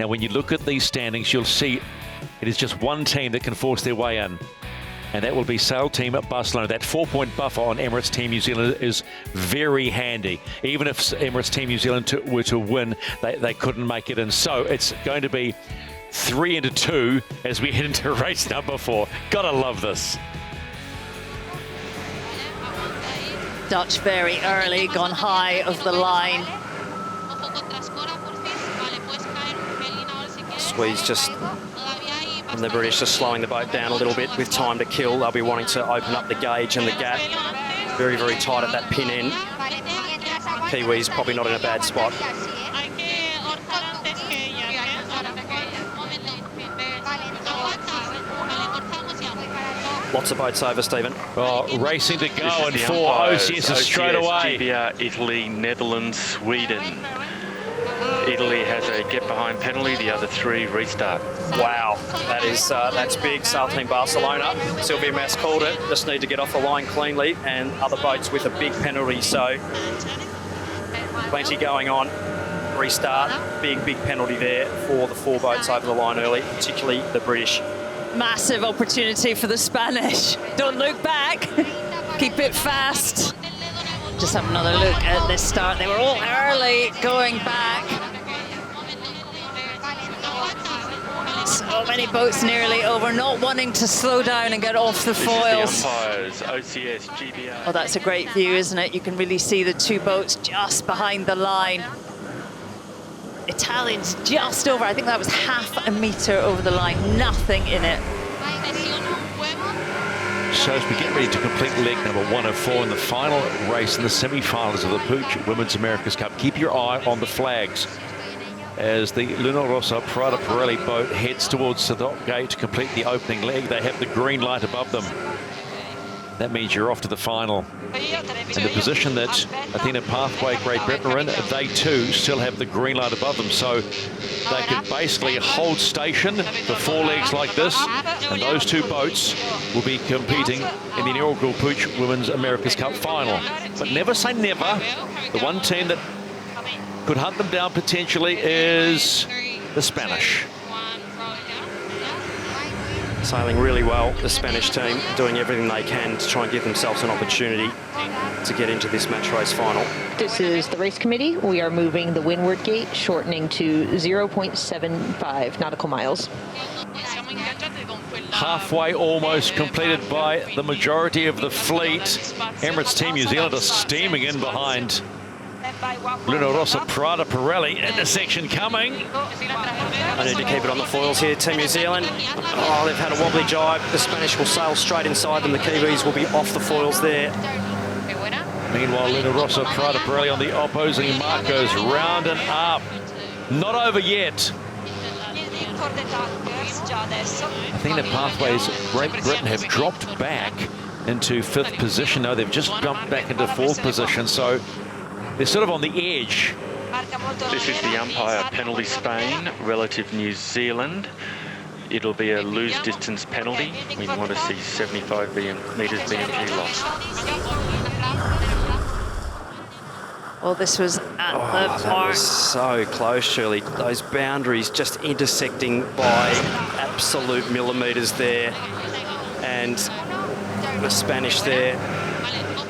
Now, when you look at these standings, you'll see it is just one team that can force their way in, and that will be Sail Team at Barcelona. That 4-point buffer on Emirates Team New Zealand is very handy. Even if Emirates Team New Zealand were to win, they couldn't make it in. So it's going to be 3-2 as we head into race number 4. Gotta love this. Dutch very early, gone high of the line. Squeeze just from the British, just slowing the boat down a little bit with time to kill. They'll be wanting to open up the gauge and the gap. Very, very tight at that pin end. Kiwis probably not in a bad spot. Lots of boats over, Stephen. Oh, racing to go, and 4 OCS straight away. GBR, Italy, Netherlands, Sweden. Italy has a get behind penalty, the other 3 restart. Wow, that's big. Sail Team Barcelona. Sylvia Mass called it. Just need to get off the line cleanly, and other boats with a big penalty. So plenty going on. Restart, big penalty there for the 4 boats over the line early, particularly the British. Massive opportunity for the Spanish. Don't look back. Keep it fast. Just have another look at this start. They were all early going back. So many boats nearly over, not wanting to slow down and get off the foils. The umpires, OCS, GBR. Oh, that's a great view, isn't it? You can really see the 2 boats just behind the line. Italians just over, I think that was half a metre over the line, nothing in it. So as we get ready to complete leg number 1 of 4 in the final race in the semi-finals of the PUIG Women's America's Cup, keep your eye on the flags as the Luna Rossa Prada Pirelli boat heads towards the dock gate to complete the opening leg. They have the green light above them. That means you're off to the final. And the position that Athena Pathway Great Britain are in, they too still have the green light above them. So they could basically hold station for 4 legs like this, and those 2 boats will be competing in the inaugural PUIG Women's America's Cup final. But never say never. The one team that could hunt them down potentially is the Spanish. Sailing really well, the Spanish team, doing everything they can to try and give themselves an opportunity to get into this match race final. This is the race committee. We are moving the windward gate, shortening to 0.75 nautical miles. Halfway almost completed by the majority of the fleet. Emirates Team New Zealand are steaming in behind. Luna Rossa Prada Pirelli intersection coming. I need to keep it on the foils here, Team New Zealand. Oh, they've had a wobbly jibe. The Spanish will sail straight inside them. The Kiwis will be off the foils there. Meanwhile, Luna Rossa Prada Pirelli on the opposing mark goes round and up. Not over yet. Athena Pathways Great Britain have dropped back into 5th position. No, they've just jumped back into 4th position. So they're sort of on the edge. This is the umpire penalty Spain relative New Zealand. It'll be a lose distance penalty. We want to see 75 metres BMG lost. Well, this was at the That mark. was so close, Shirley. Those boundaries just intersecting by absolute millimetres there. And the Spanish there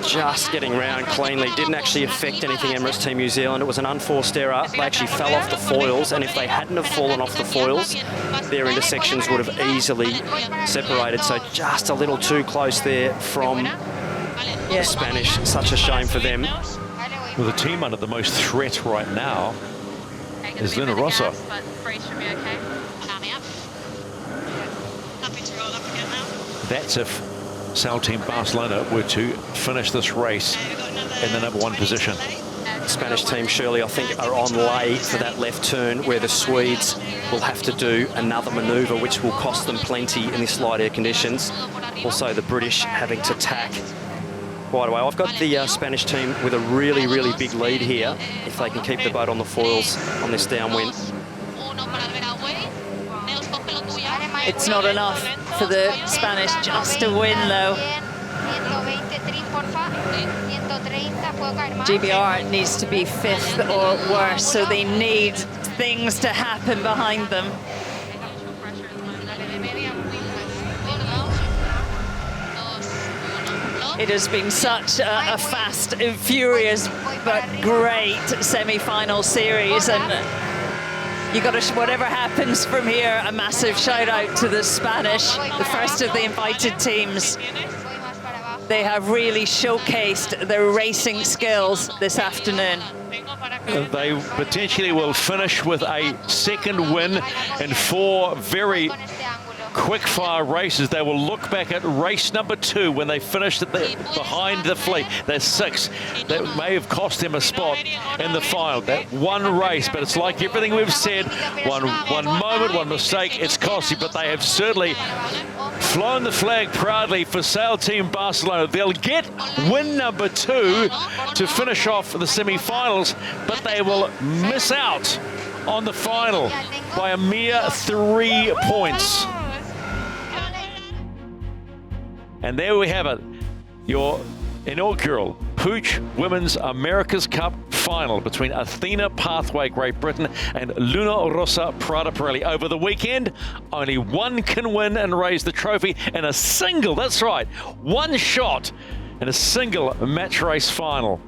just getting round cleanly. Didn't actually affect anything, Emirates Team New Zealand. It was an unforced error. They actually fell off the foils, and if they hadn't have fallen off the foils, their intersections would have easily separated. So just a little too close there from the Spanish. Such a shame for them. Well, the team under the most threat right now is Luna Rossa. That's if Sail Team Barcelona were to finish this race in the number 1 position. The Spanish team, Shirley, I think, are on lay for that left turn where the Swedes will have to do another manoeuvre, which will cost them plenty in this light air conditions. Also, the British having to tack quite a way. I've got the Spanish team with a really, really big lead here if they can keep the boat on the foils on this downwind. It's not enough for the Spanish just to win, though. GBR needs to be 5th or worse, so they need things to happen behind them. It has been such a fast, furious, but great semi-final series, and you got to, whatever happens from here, a massive shout out to the Spanish, the first of the invited teams. They have really showcased their racing skills this afternoon. They potentially will finish with a second win in 4 very quick-fire races. They will look back at race number 2 when they finished behind the fleet. They're 6. That may have cost them a spot in the final. That one race, but it's like everything we've said, one moment, one mistake, it's costly, but they have certainly flown the flag proudly for Sail Team Barcelona. They'll get win number 2 to finish off the semi-finals, but they will miss out on the final by a mere 3 points. And there we have it, your inaugural PUIG Women's America's Cup final between Athena Pathway Great Britain and Luna Rossa Prada Pirelli. Over the weekend, only one can win and raise the trophy in a single, that's right, one shot in a single match race final.